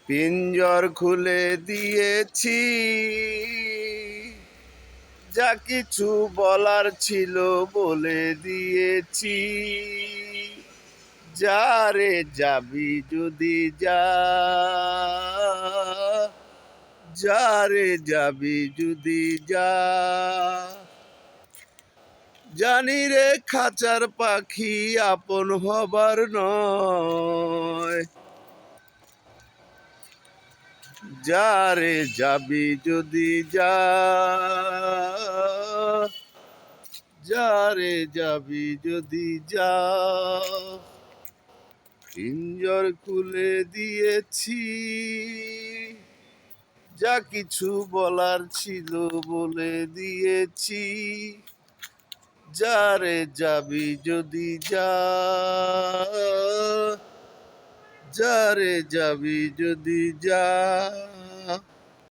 পিঞ্জর খুলে দিয়েছি, যা কিছু বলার ছিল বলে দিয়েছি। যা রে যাবি যদি যা, যা রে যাবি যদি যা। জানি রে খাঁচার পাখি আপন হবার নয়, যা রে যাবি যদি যা, যা রে যাবি যদি যা। পিঞ্জর খুলে দিয়েছি, যা কিছু বলার ছিল বলে দিয়েছি। যা রে যাবি যদি যা, যা রে যাবি যদি যা।